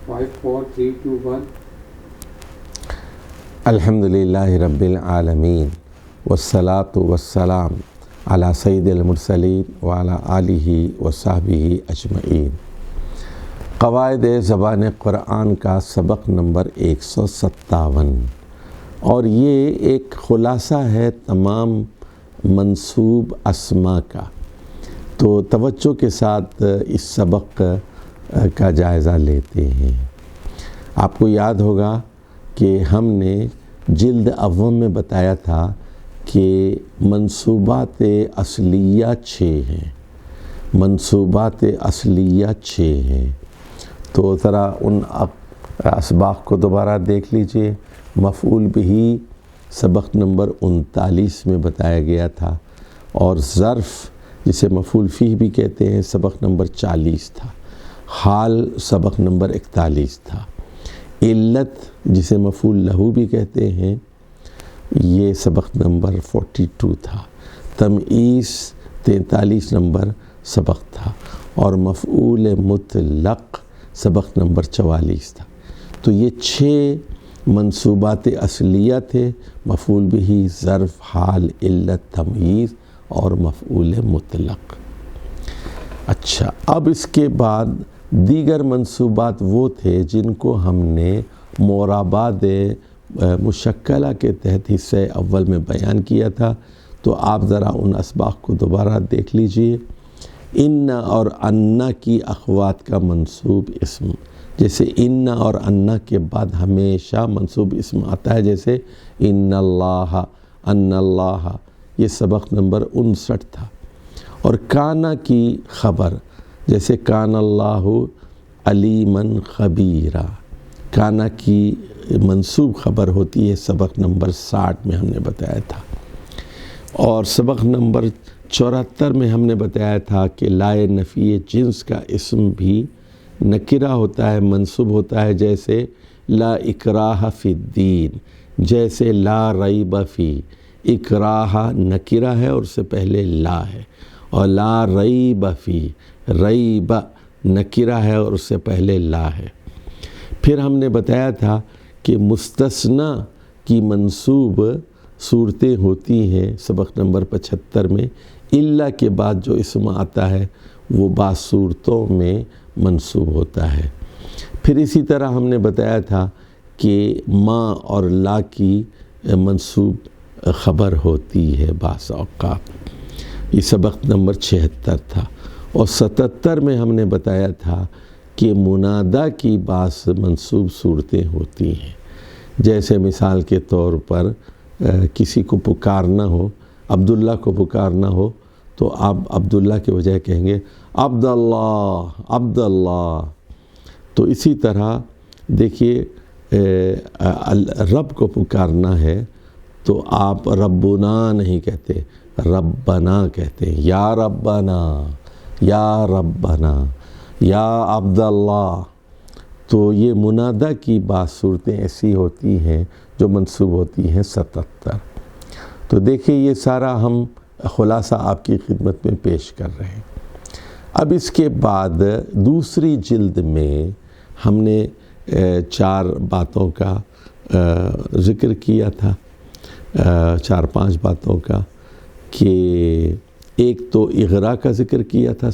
5 4 3 2 1 الحمدللہ رب العالمین والصلاة والسلام علی سید المرسلین وعلی آلہ وصحبہ اجمعین۔ قواعد زبان قرآن کا سبق نمبر 157، اور یہ ایک خلاصہ ہے تمام منسوب اسماء کا۔ تو توجہ کے ساتھ اس سبق کا جائزہ لیتے ہیں۔ آپ کو یاد ہوگا کہ ہم نے جلد اول میں بتایا تھا کہ منصوبات اصلیہ 6 ہیں، منصوبات اصلیہ 6 ہیں۔ تو ذرا ان اسباق کو دوبارہ دیکھ لیجئے۔ مفعول بہ سبق نمبر 39 میں بتایا گیا تھا، اور ظرف جسے مفعول فیہ بھی کہتے ہیں سبق نمبر 40 تھا، حال سبق نمبر 41 تھا، علت جسے مفعول لہو بھی کہتے ہیں یہ سبق نمبر 42 تھا، تمییز 43 نمبر سبق تھا، اور مفعول مطلق سبق نمبر 44 تھا۔ تو یہ 6 منصوبات اصلیہ تھے، مفعول بہ، ظرف، حال، علت، تمییز اور مفعول مطلق۔ اچھا، اب اس کے بعد دیگر منصوبات وہ تھے جن کو ہم نے مورابات مشکلہ کے تحت حصہ اول میں بیان کیا تھا۔ تو آپ ذرا ان اسباق کو دوبارہ دیکھ لیجئے۔ ان اور ان کی اخوات کا منصوب اسم، جیسے ان اور ان کے بعد ہمیشہ منصوب اسم آتا ہے، جیسے ان اللہ، یہ سبق نمبر 59 تھا۔ اور کانا کی خبر، جیسے کان اللہ علیمن خبیرہ، کانا کی منصوب خبر ہوتی ہے، سبق نمبر 60 میں ہم نے بتایا تھا۔ اور سبق نمبر 74 میں ہم نے بتایا تھا کہ لائے نفی جنس کا اسم بھی نکرہ ہوتا ہے، منصوب ہوتا ہے، جیسے لا اکراہ فی الدین، جیسے لا ریب فی، اکراہ نکرہ ہے اور اس سے پہلے لا ہے، اور لا ریب فی، ریب نکرہ ہے اور اس سے پہلے لا ہے۔ پھر ہم نے بتایا تھا کہ مستثنی کی منصوب صورتیں ہوتی ہیں سبق نمبر 75 میں، الا کے بعد جو اسم آتا ہے وہ بعض صورتوں میں منصوب ہوتا ہے۔ پھر اسی طرح ہم نے بتایا تھا کہ ما اور لا کی منصوب خبر ہوتی ہے بعض اوقات، یہ سبق نمبر 76 تھا۔ اور 77 میں ہم نے بتایا تھا کہ منادا کی بعض منصوب صورتیں ہوتی ہیں، جیسے مثال کے طور پر کسی کو پکارنا ہو، عبداللہ کو پکارنا ہو، تو آپ عبداللہ کے بجائے کہیں گے عبداللہ، عبداللہ۔ تو اسی طرح دیکھیے رب کو پکارنا ہے تو آپ ربنا نہیں کہتے، ربنا کہتے ہیں، یا ربنا، یا ربنا، یا عبداللہ۔ تو یہ منادہ کی بعض صورتیں ایسی ہوتی ہیں جو منصوب ہوتی ہیں 77۔ تو دیکھیں یہ سارا ہم خلاصہ آپ کی خدمت میں پیش کر رہے ہیں۔ اب اس کے بعد دوسری جلد میں ہم نے 4 باتوں کا ذکر کیا تھا، 4-5 باتوں کا، کہ ایک تو اغراء کا ذکر کیا تھا،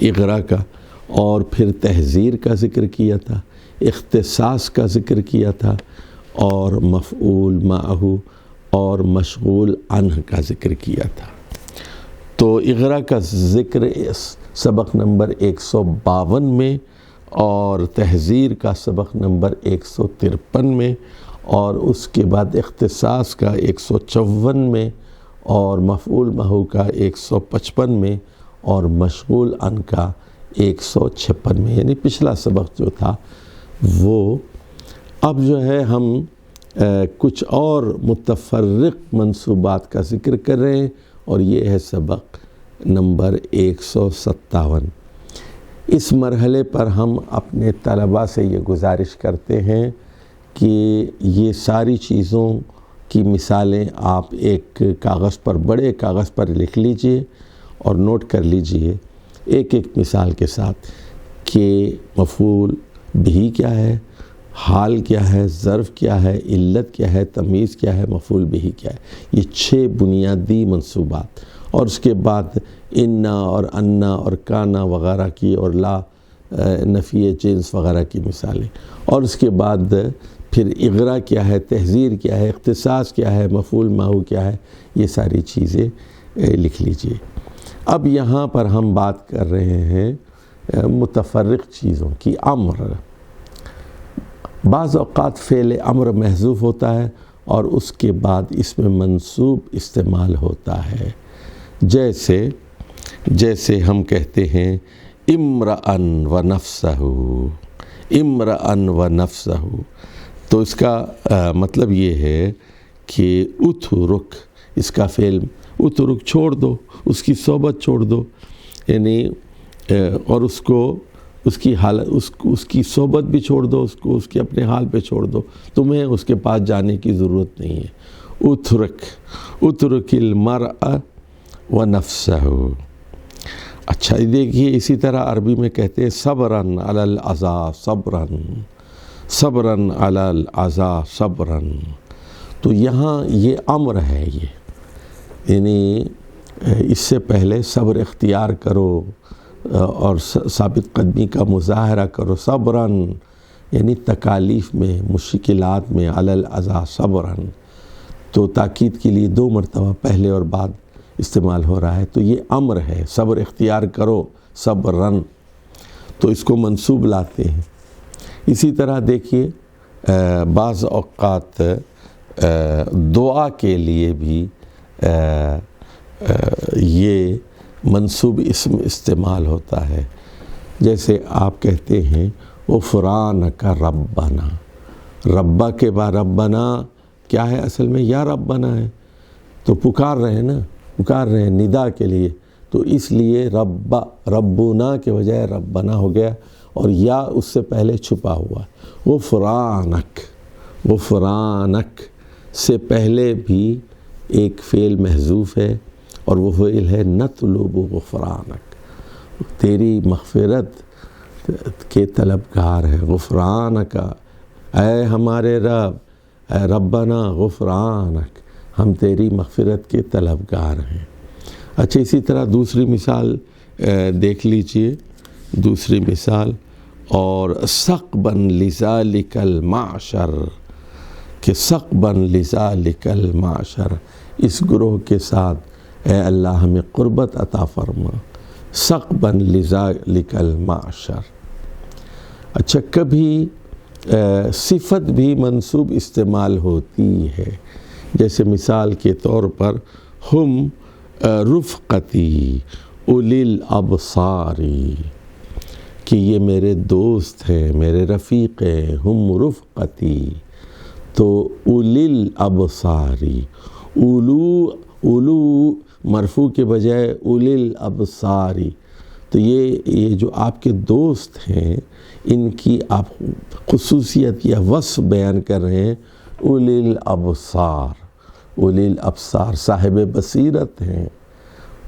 اغراء کا، اور پھر تحذیر کا ذکر کیا تھا، اختصاص کا ذکر کیا تھا، اور مفعول معہ اور مشغول عنہ کا ذکر کیا تھا۔ تو اغراء کا ذکر سبق نمبر 152 میں، اور تحذیر کا سبق نمبر 153 میں، اور اس کے بعد اختصاص کا 154 میں، اور مفعول معہ کا 155 میں، اور مشغول عنہ کا 156 میں، یعنی پچھلا سبق جو تھا وہ۔ اب جو ہے ہم کچھ اور متفرق منصوبات کا ذکر کر رہے ہیں، اور یہ ہے سبق نمبر 157۔ اس مرحلے پر ہم اپنے طلباء سے یہ گزارش کرتے ہیں کہ یہ ساری چیزوں کی مثالیں آپ ایک کاغذ پر، بڑے کاغذ پر لکھ لیجئے اور نوٹ کر لیجئے ایک ایک مثال کے ساتھ، کہ مفعول بھی کیا ہے، حال کیا ہے، ظرف کیا ہے، علت کیا ہے، تمیز کیا ہے، مفعول بھی کیا ہے۔ یہ 6 بنیادی منصوبات، اور اس کے بعد انا اور انا اور کانا وغیرہ کی، اور لا نفی جنس وغیرہ کی مثالیں، اور اس کے بعد پھر اغراء کیا ہے، تحذیر کیا ہے، اختصاص کیا ہے، مفعول ماہو کیا ہے، یہ ساری چیزیں لکھ لیجئے۔ اب یہاں پر ہم بات کر رہے ہیں متفرق چیزوں کی۔ امر، بعض اوقات فعل امر محذوف ہوتا ہے اور اس کے بعد اس میں منصوب استعمال ہوتا ہے، جیسے ہم کہتے ہیں امرأً و نفسہ، امرأً و نفسہ، تو اس کا مطلب یہ ہے کہ اترک، اس کا فعل اترک، چھوڑ دو، اس کی صحبت چھوڑ دو، یعنی اور اس کو اس کی حالت، اس کی صحبت بھی چھوڑ دو، اس کو اس کے اپنے حال پہ چھوڑ دو، تمہیں اس کے پاس جانے کی ضرورت نہیں ہے۔ اترک المرء و نفسہ۔ اچھا دیکھیے، اسی طرح عربی میں کہتے ہیں صبراً علی العزا صبراً، صبراً علی العزا صبراً، تو یہاں یہ امر ہے، یہ یعنی اس سے پہلے صبر اختیار کرو اور ثابت قدمی کا مظاہرہ کرو، صبراً یعنی تکالیف میں، مشکلات میں، علی العزا صبراً، تو تاکید کے لیے 2 مرتبہ پہلے اور بعد استعمال ہو رہا ہے، تو یہ امر ہے، صبر اختیار کرو صبراً، تو اس کو منصوب لاتے ہیں۔ اسی طرح دیکھیے بعض اوقات دعا کے لیے بھی یہ منصوب اسم استعمال ہوتا ہے، جیسے آپ کہتے ہیں غفرانک ربنا، ربا کے بعد ربنا کیا ہے اصل میں؟ یا ربنا ہے، تو پکار رہے ہیں نا، پکار رہے ہیں ندا کے لیے، تو اس لیے ربنا کے بجائے ربنا ہو گیا، اور یا اس سے پہلے چھپا ہوا ہے۔ غفرانک، غفرانک سے پہلے بھی ایک فعل محذوف ہے، اور وہ فعل ہے نطلب غفرانک، تیری مغفرت کے طلبگار ہے۔ غفرانک، اے ہمارے رب، اے ربنا غفرانک، ہم تیری مغفرت کے طلبگار ہیں۔ اچھا اسی طرح دوسری مثال دیکھ لیجئے، دوسری مثال، اور سقباً لذالک المعشر، کہ سقباً لذالک المعشر، اس گروہ کے ساتھ اے اللہ ہمیں قربت عطا فرما، سقباً لذالک المعشر۔ اچھا کبھی صفت بھی منصوب استعمال ہوتی ہے، جیسے مثال کے طور پر ہم رفقتی اولی الابصار، کہ یہ میرے دوست ہیں، میرے رفیق ہیں، ہم رفقتی، تو اولی الابصار، اولو مرفوع کے بجائے اولی الابصار، تو یہ جو آپ کے دوست ہیں ان کی آپ خصوصیت یا وصف بیان کر رہے ہیں، اولی الابصار، اولی الابصار صاحب بصیرت ہیں،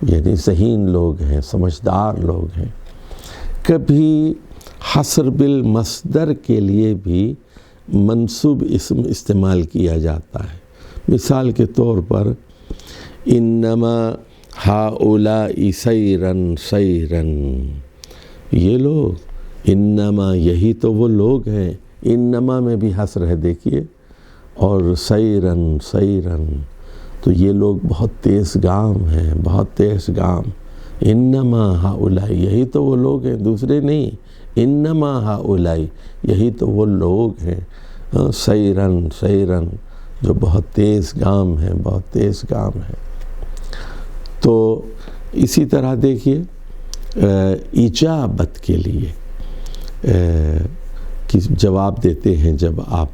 یعنی ذہین لوگ ہیں، سمجھدار لوگ ہیں۔ کبھی حصر بالمصدر کے لیے بھی منصوب اسم استعمال کیا جاتا ہے، مثال کے طور پر انما ہؤلاء سیراً سیراً، یہ لوگ، انما یہی تو وہ لوگ ہیں، انما میں بھی حصر ہے دیکھیے، اور سیراً سیراً، تو یہ لوگ بہت تیز گام ہیں، بہت تیز گام، انما ہؤلاء یہی تو وہ لوگ ہیں، دوسرے نہیں، انما ہؤلاء یہی تو وہ لوگ ہیں، سیراً سیراً، جو بہت تیز گام ہیں، بہت تیز گام ہیں۔ تو اسی طرح دیکھیے اجابت کے لیے کہ جواب دیتے ہیں جب آپ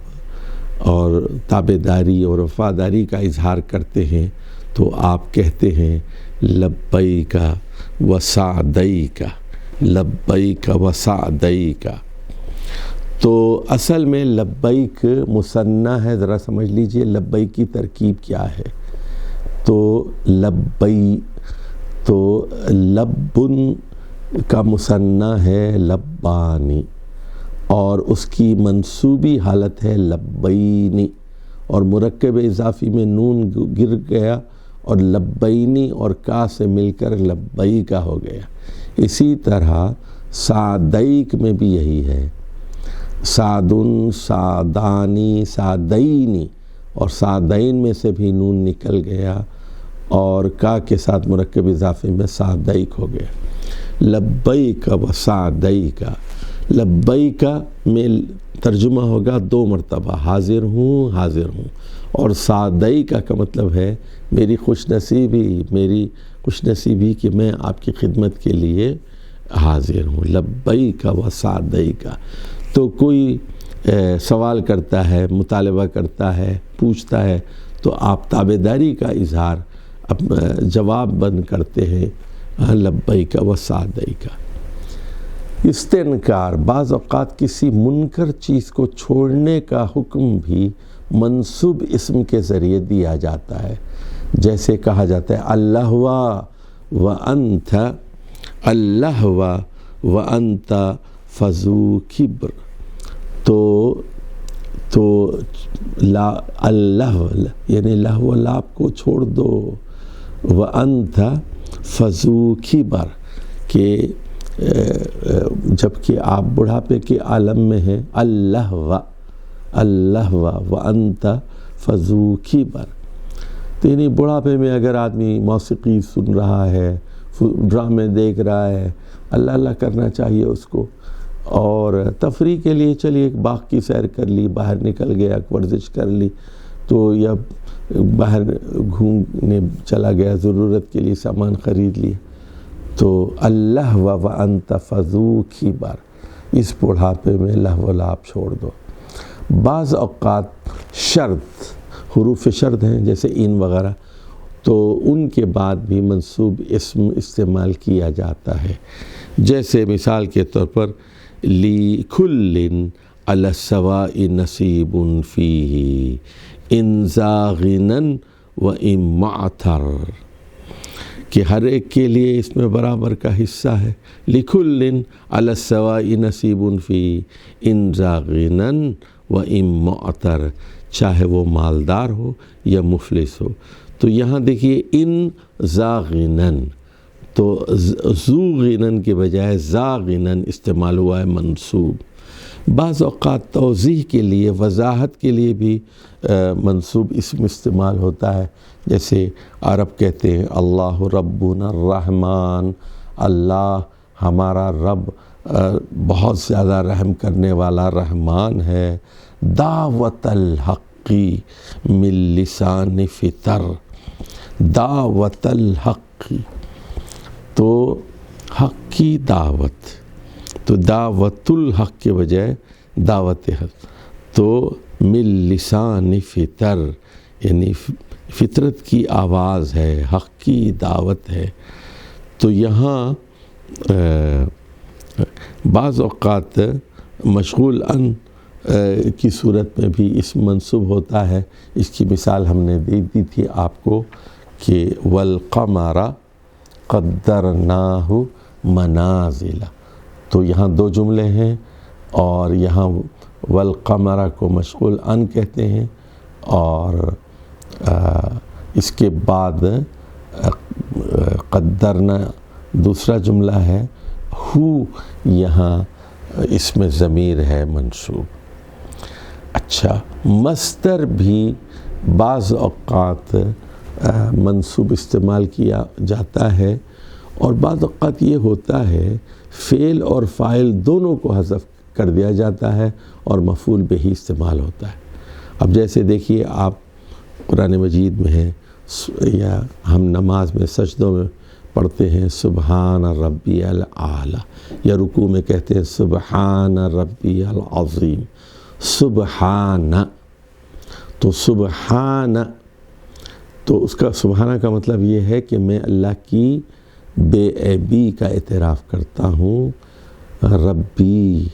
اور تابعداری اور وفاداری کا اظہار کرتے ہیں، تو آپ کہتے ہیں لبیک و سعدیک، لبیک و سعدیک، تو اصل میں لبیک مثنیٰ ہے، ذرا سمجھ لیجئے لبیک کی ترکیب کیا ہے، تو لبی، تو لبن کا مثنیٰ ہے لبانی، اور اس کی منصوبی حالت ہے لبینی، اور مرکب اضافی میں نون گر گیا اور لبینی اور کا سے مل کر لبئی کا ہو گیا۔ اسی طرح سعدیک میں بھی یہی ہے، سعدن، سعدانی، سعدینی، اور سعدین میں سے بھی نون نکل گیا اور کا کے ساتھ مرکب اضافی میں سعدیک ہو گیا۔ لبیک و سعدیک، لبیک میں ترجمہ ہوگا 2 مرتبہ، حاضر ہوں حاضر ہوں، اور سعدیک کا مطلب ہے میری خوش نصیبی کہ میں آپ کی خدمت کے لیے حاضر ہوں۔ لبیک و سعدیک، تو کوئی سوال کرتا ہے، مطالبہ کرتا ہے، پوچھتا ہے، تو آپ تابعداری کا اظہار جواب بند کرتے ہیں لبیک و سعدیک۔ استنکار، بعض اوقات کسی منکر چیز کو چھوڑنے کا حکم بھی منصوب اسم کے ذریعے دیا جاتا ہے، جیسے کہا جاتا ہے اللہ وانت، اللہ وانت فذو کبر، تو اللہ یعنی لہو لاب کو چھوڑ دو، وانت فذو کبر، کہ جبکہ آپ بڑھاپے کے عالم میں ہیں، اللہ وانت فذو کبر، تو یعنی بڑھاپے میں اگر آدمی موسیقی سن رہا ہے، ڈرامے دیکھ رہا ہے، اللہ اللہ کرنا چاہیے اس کو، اور تفریح کے لیے چلیے ایک باغ کی سیر کر لی، باہر نکل گیا، ورزش کر لی، تو یا باہر گھومنے چلا گیا، ضرورت کے لیے سامان خرید لیا، تو اللہ وانت فذو کبر، اس بڑھاپے میں لہو لعب چھوڑ دو۔ بعض اوقات شرط، حروف شرط ہیں جیسے ان وغیرہ، تو ان کے بعد بھی منصوب اسم استعمال کیا جاتا ہے، جیسے مثال کے طور پر لِكُلٍّ عَلَى السَّوَاءِ نَصِيبٌ فِيهِ إِن زَاغِنًا وَإِن مَعْتَرٍ، کہ ہر ایک کے لیے اس میں برابر کا حصہ ہے۔ لِكُلٍّ عَلَى السَّوَاءِ نَصِيبٌ فِيهِ إِن زَاغِنًا وَإِن مَعْتَرٍ، چاہے وہ مالدار ہو یا مفلس ہو۔ تو یہاں دیکھیے ان زاغنن، تو ذو غنن کے بجائے زاغنن استعمال ہوا ہے منصوب۔ بعض اوقات توضیح کے لیے، وضاحت کے لیے بھی منصوب اسم استعمال ہوتا ہے، جیسے عرب کہتے ہیں اللہ ربنا الرحمن، اللہ ہمارا رب بہت زیادہ رحم کرنے والا رحمان ہے۔ دعوت الحق من لسان فطر، دعوت الحق، تو حق کی دعوت، تو دعوت الحق کے بجائے دعوت حق، تو من لسان فطر یعنی فطرت کی آواز ہے، حق کی دعوت ہے۔ تو یہاں بعض اوقات مشغول ان کی صورت میں بھی اسم منصوب ہوتا ہے۔ اس کی مثال ہم نے دی تھی آپ کو کہ والقمر قدرناہ منازل، تو یہاں 2 جملے ہیں، اور یہاں والقمر کو مشغول ان کہتے ہیں، اور اس کے بعد قدرنا دوسرا جملہ ہے، ہو یہاں اس میں ضمیر ہے منصوب۔ اچھا، مصدر بھی بعض اوقات منصوب استعمال کیا جاتا ہے، اور بعض اوقات یہ ہوتا ہے فعل اور فاعل دونوں کو حذف کر دیا جاتا ہے اور مفعول بہ استعمال ہوتا ہے۔ اب جیسے دیکھیے آپ قرآن مجید میں ہیں، یا ہم نماز میں سجدوں میں پڑھتے ہیں سبحان ربی الاعلی، یا رکوع میں کہتے ہیں سبحان ربی العظیم، سبحان، تو سبحان، تو اس کا سبحانہ کا مطلب یہ ہے کہ میں اللہ کی بے عیبی کا اعتراف کرتا ہوں، ربی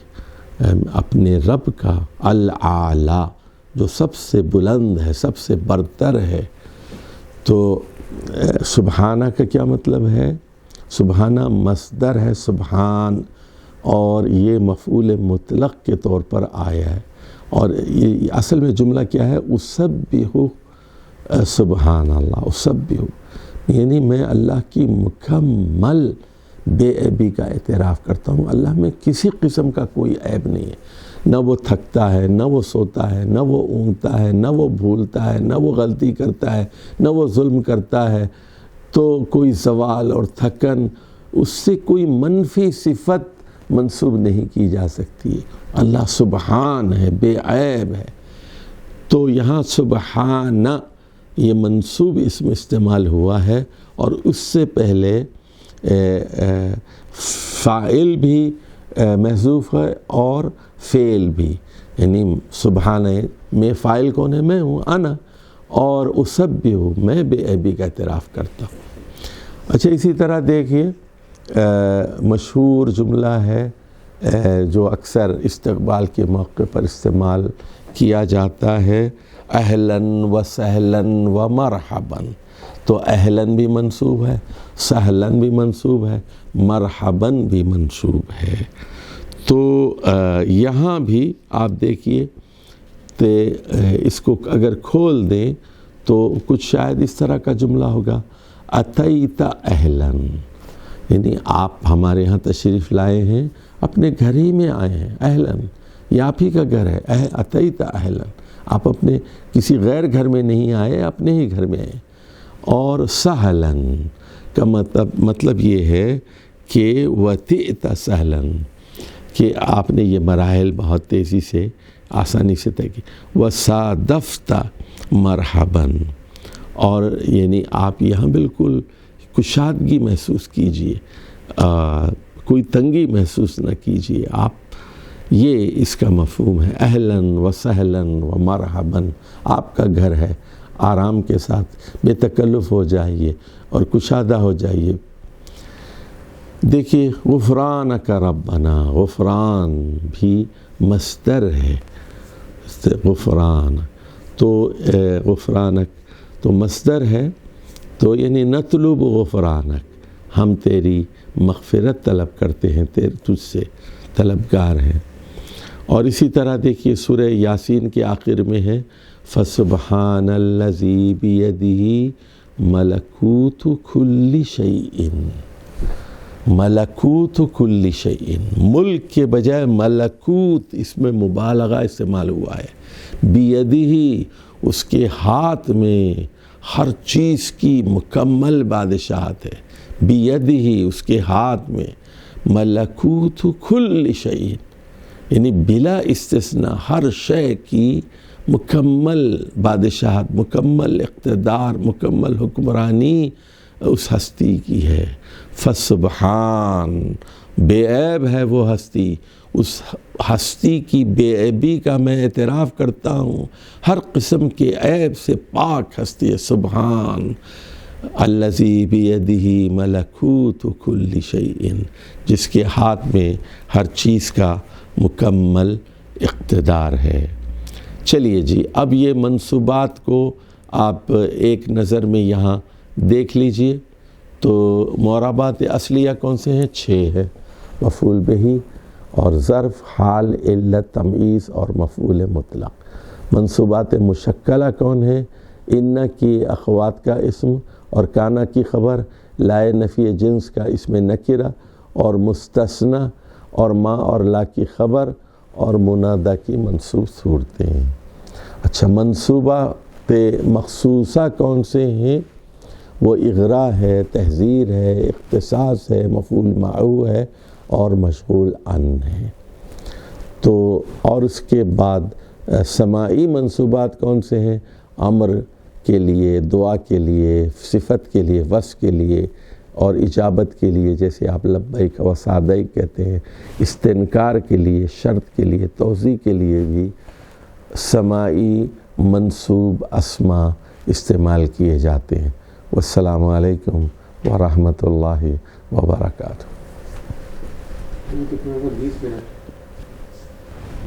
اپنے رب کا، الاعلی جو سب سے بلند ہے، سب سے برتر ہے۔ تو سبحانہ کا کیا مطلب ہے؟ سبحانہ مصدر ہے سبحان، اور یہ مفعول مطلق کے طور پر آیا ہے، اور یہ اصل میں جملہ کیا ہے؟ اسبح سبحان اللہ، اسبح یعنی میں اللہ کی مکمل بے عیبی کا اعتراف کرتا ہوں۔ اللہ میں کسی قسم کا کوئی عیب نہیں ہے، نہ وہ تھکتا ہے، نہ وہ سوتا ہے، نہ وہ اونگتا ہے، نہ وہ بھولتا ہے، نہ وہ غلطی کرتا ہے، نہ وہ ظلم کرتا ہے، تو کوئی زوال اور تھکن، اس سے کوئی منفی صفت منسوب نہیں کی جا سکتی۔ اللہ سبحان ہے، بے عیب ہے۔ تو یہاں سبحان یہ منصوب اسم استعمال ہوا ہے، اور اس سے پہلے فاعل بھی محذوف ہے اور فعل بھی، یعنی سبحان میں فاعل کون ہے؟ میں ہوں، انا، اور اسبح میں بے عیبی کا اعتراف کرتا ہوں۔ اچھا، اسی طرح دیکھیے مشہور جملہ ہے جو اکثر استقبال کے موقع پر استعمال کیا جاتا ہے، اہلاً و سہلاً و مرحباً۔ تو اہلاً بھی منصوب ہے، سہلاً بھی منصوب ہے، مرحباً بھی منصوب ہے۔ تو یہاں بھی آپ دیکھیے تو اس کو اگر کھول دیں تو کچھ شاید اس طرح کا جملہ ہوگا، اتیت اہلاً، یعنی آپ ہمارے ہاں تشریف لائے ہیں، اپنے گھر ہی میں آئے ہیں، اہلاً، یہ آپ ہی کا گھر ہے، اتیت اہلاً، آپ اپنے کسی غیر گھر میں نہیں آئے، اپنے ہی گھر میں آئے۔ اور سہلاً کا مطلب یہ ہے کہ وطئت سہلاً، کہ آپ نے یہ مراحل بہت تیزی سے، آسانی سے طے کی۔ وصادفت مرحباً، اور یعنی آپ یہاں بالکل کشادگی محسوس کیجئے، کوئی تنگی محسوس نہ کیجئے آپ، یہ اس کا مفہوم ہے۔ اہلاً و سہلاً و مرحباً، آپ کا گھر ہے، آرام کے ساتھ بے تکلف ہو جائیے اور کشادہ ہو جائیے۔ دیکھیے غفرانک ربنا، غفران بھی مصدر ہے، غفران تو غفرانک تو مصدر ہے، تو یعنی نطلب غفرانک، ہم تیری مغفرت طلب کرتے ہیں، تجھ سے طلبگار ہیں۔ اور اسی طرح دیکھیے سورہ یاسین کے آخر میں ہے، فَسُبْحَانَ الَّذِي بِيَدِهِ مَلَكُوتُ كُلِّ شَيْءٍ، ملکوت کل شیء، ملک کے بجائے ملکوت، اس میں مبالغہ استعمال ہوا ہے، بیدہ، اس کے ہاتھ میں ہر چیز کی مکمل بادشاہت ہے، بیدہ، اس کے ہاتھ میں، ملکوت کل شیء، یعنی بلا استثناء ہر شے کی مکمل بادشاہت، مکمل اقتدار، مکمل حکمرانی اس ہستی کی ہے۔ فسبحان، بے عیب ہے وہ ہستی، اس ہستی کی بے عیبی کا میں اعتراف کرتا ہوں، ہر قسم کے عیب سے پاک ہستی ہے، سبحان الذی بیدہ ملکوت کل شیء، جس کے ہاتھ میں ہر چیز کا مکمل اقتدار ہے۔ چلیے جی، اب یہ منصوبات کو آپ ایک نظر میں یہاں دیکھ لیجئے۔ تو معربات اصلیہ کون سے ہیں؟ 6 ہے، مفعول بہ اور ظرف، حال، علت، تمییز اور مفعول مطلق۔ منصوبات مشکلہ کون ہیں؟ ان کی اخوات کا اسم اور کانا کی خبر، لائے نفی جنس کا اسم نکرہ اور مستثنی اور ما اور لا کی خبر اور منادہ کی منصوب صورتیں۔ اچھا، منصوبات مخصوصہ کون سے ہیں؟ وہ اغراء ہے، تحذیر ہے، اختصاص ہے، مفعول معہ ہے اور مشغول عن ہے۔ تو اور اس کے بعد سماعی منصوبات کون سے ہیں؟ امر کے لیے، دعا کے لیے، صفت کے لیے، وصف کے لیے اور اجابت کے لیے، جیسے آپ لبیک و سعدیک کہتے ہیں، استنکار کے لیے، شرط کے لیے، توضیح کے لیے بھی سماعی منصوب اسما استعمال کیے جاتے ہیں۔ والسلام علیکم ورحمۃ اللہ وبرکاتہ۔